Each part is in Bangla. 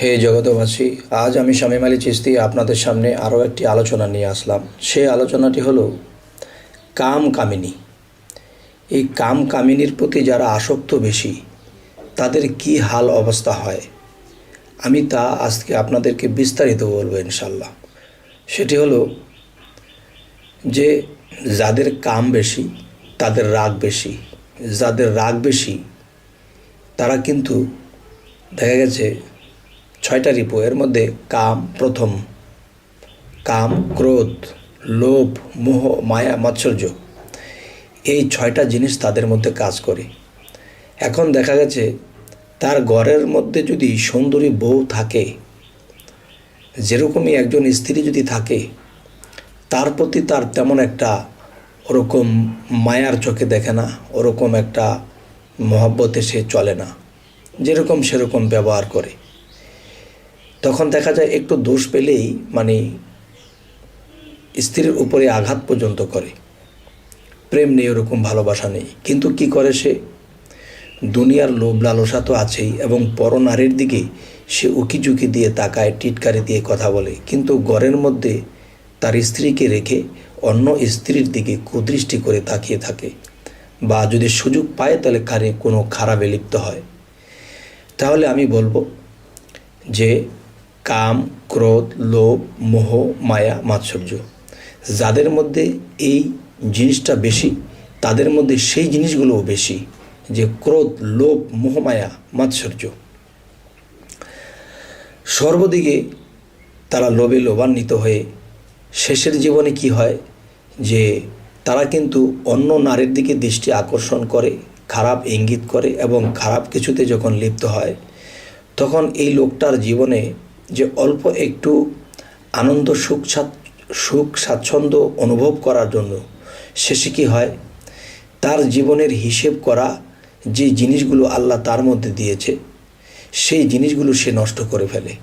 হে জগতবাসী, আজ আমি শামীম আলী চিশতি আপনাদের সামনে আরও একটি আলোচনা নিয়ে আসলাম। সেই আলোচনাটি হলো কাম কামিনী। এই কাম কামিনীর প্রতি যারা আসক্ত বেশি তাদের কি হাল অবস্থা হয়, আমি তা আজকে আপনাদেরকে বিস্তারিত বলবো ইনশাল্লাহ। সেটি হলো যে যাদের কাম বেশি তাদের রাগ বেশি, যাদের রাগ বেশি তারা কিন্তু দেখা গেছে 6টা রিপু, এর মধ্যে কাম প্রথম। কাম, ক্রোধ, লোভ, মোহ, মায়া, মাৎসর্য, এই 6টা জিনিস তাদের মধ্যে কাজ করে। এখন দেখা গেছে তার ঘরের মধ্যে যদি সুন্দরী বউ থাকে, যেরকমই একজন স্ত্রী যদি থাকে, তার প্রতি তার তেমন একটা ওরকম মায়ার চোখে দেখে না, ওরকম একটা মহব্বতে সে চলে না, যেরকম সেরকম ব্যবহার করে। তখন দেখা যায় একটু দোষ পেলেই মানে স্ত্রীর উপরে আঘাত পর্যন্ত করে। প্রেম নেই, ওরকম ভালোবাসা নেই। কিন্তু কি করে সে? দুনিয়ার লোভ লালসা তো আছেই, এবং পরনারীর দিকে সে উকিঝুঁকি দিয়ে তাকায়, টিটকারি দিয়ে কথা বলে, কিন্তু ঘরের মধ্যে তার স্ত্রীকে রেখে অন্য স্ত্রীর দিকে কুদৃষ্টি করে তাকিয়ে থাকে, বা যদি সুযোগ পায় তাহলে কোনো খারাপে লিপ্ত হয়। তাহলে আমি বলবো যে কাম, ক্রোধ, লোভ, মোহ, মায়া, মাৎসর্য, যাদের মধ্যে এই জিনিসটা বেশি তাদের মধ্যে সেই জিনিসগুলোও বেশি, যে ক্রোধ, লোভ, মোহ, মায়া, মাৎসর্য। সর্বদিকে তারা লোভে লোভান্বিত হয়ে শেষের জীবনে কি হয়, যে তারা কিন্তু অন্য নারীর দিকে দৃষ্টি আকর্ষণ করে, খারাপ ইঙ্গিত করে, এবং খারাপ কিছুতে যখন লিপ্ত হয় তখন এই লোকটার জীবনে যে অল্প একটু আনন্দ, সুখ স্বাচ্ছন্দ্য অনুভব করার জন্য শেষে কী হয়, তার জীবনের হিসেব করা যে জিনিসগুলো আল্লাহ তার মধ্যে দিয়েছে সেই জিনিসগুলো সে নষ্ট করে ফেলে।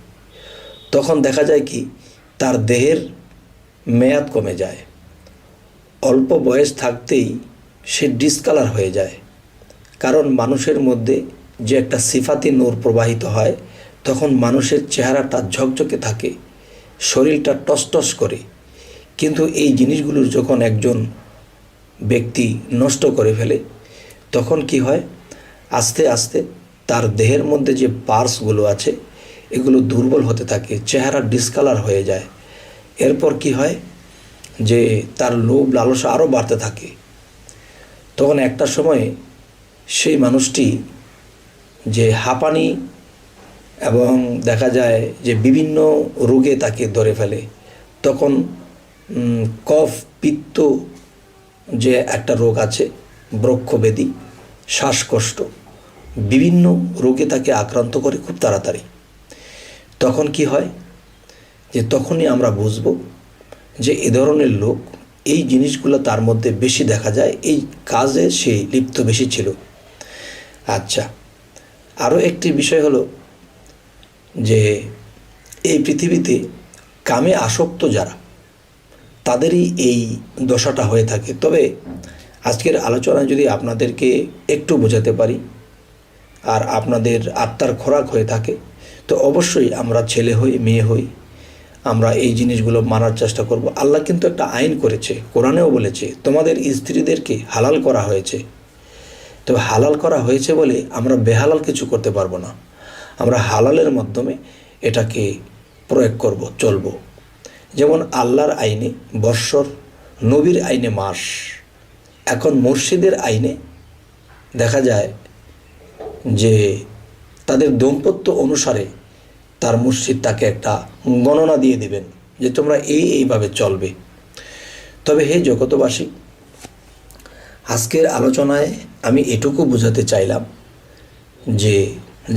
তখন দেখা যায় কি, তার দেহের মেয়াদ কমে যায়, অল্প বয়স থাকতেই সে ডিসকালার হয়ে যায়। কারণ মানুষের মধ্যে যে একটা সিফাতি নূর প্রবাহিত হয়, তখন মানুষের চেহারাটা ঝকঝকে থাকে, শরীরটা টসটস করে। কিন্তু এই জিনিসগুলো যখন একজন ব্যক্তি নষ্ট করে ফেলে তখন কি হয়, আস্তে আস্তে তার দেহের মধ্যে যে পার্টসগুলো আছে এগুলো দুর্বল হতে থাকে, চেহারা ডিসকালার হয়ে যায়। এরপর কি হয়, যে তার লোভ লালসা আরও বাড়তে থাকে। তখন একটা সময়ে সেই মানুষটি যে হাঁপানি এবং দেখা যায় যে বিভিন্ন রোগে তাকে ধরে ফেলে। তখন কফ, পিত্ত যে একটা রোগ আছে, বৃক্ষব্যাধি, শ্বাসকষ্ট, বিভিন্ন রোগে তাকে আক্রান্ত করে খুব তাড়াতাড়ি। তখন কি হয়, যে তখনই আমরা বুঝব যে এ ধরনের লোক, এই জিনিসগুলো তার মধ্যে বেশি দেখা যায়, এই কাজে সে লিপ্ত বেশি ছিল। আচ্ছা, আরও একটি বিষয় হলো যে এই পৃথিবীতে কামে আসক্ত যারা, তাদেরই এই দশাটা হয়ে থাকে। তবে আজকের আলোচনায় যদি আপনাদেরকে একটু বোঝাতে পারি আর আপনাদের আত্মার খোরাক হয়ে থাকে, তো অবশ্যই আমরা ছেলে হই, মেয়ে হই, আমরা এই জিনিসগুলো মানার চেষ্টা করব। আল্লাহ কিন্তু একটা আইন করেছে, কোরআনেও বলেছে তোমাদের স্ত্রীদেরকে হালাল করা হয়েছে। তবে হালাল করা হয়েছে বলে আমরা বেহালাল কিছু করতে পারবো না, আমরা হালালের মাধ্যমে এটাকে প্রয়োগ করব, চলব। যেমন আল্লাহর আইনে বৎসর, নবীর আইনে মাস। এখন মুর্শিদের আইনে দেখা যায় যে তাদের দাম্পত্য অনুসারে তার মুর্শিদ তাকে একটা গণনা দিয়ে দিবেন যে তোমরা এইভাবে চলবে। তবে হে জগতবাসী, আজকের আলোচনায় আমি এটুকু বোঝাতে চাইলাম যে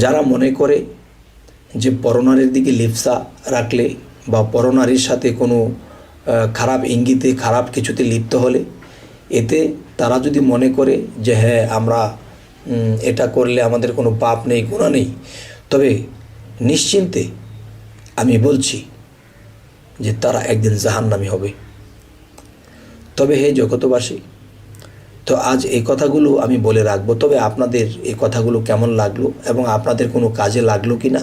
যারা মনে করে যে পরনারীর দিকে লিপ্সা রাখলে বা পরনারীর সাথে কোনো খারাপ ইঙ্গিতে, খারাপ কিছুতে লিপ্ত হলে, এতে তারা যদি মনে করে যে হ্যাঁ আমরা এটা করলে আমাদের কোনো পাপ নেই, গুনাহ নেই, তবে নিশ্চিন্তে আমি বলছি যে তারা একদিন জাহান্নামী হবে। তবে হে জগতবাসী, তো আজ এই কথাগুলো আমি বলে রাখবো। তবে আপনাদের এই কথাগুলো কেমন লাগলো এবং আপনাদের কোনো কাজে লাগলো কি না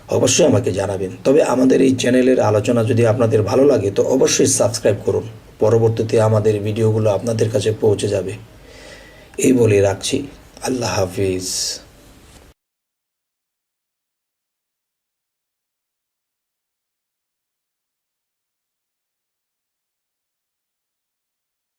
অবশ্যই আমাকে জানাবেন। তবে আমাদের এই চ্যানেলের আলোচনা যদি আপনাদের ভালো লাগে তো অবশ্যই সাবস্ক্রাইব করুন, পরবর্তীতে আমাদের ভিডিওগুলো আপনাদের কাছে পৌঁছে যাবে। এই বলে রাখছি। আল্লাহ হাফিজ।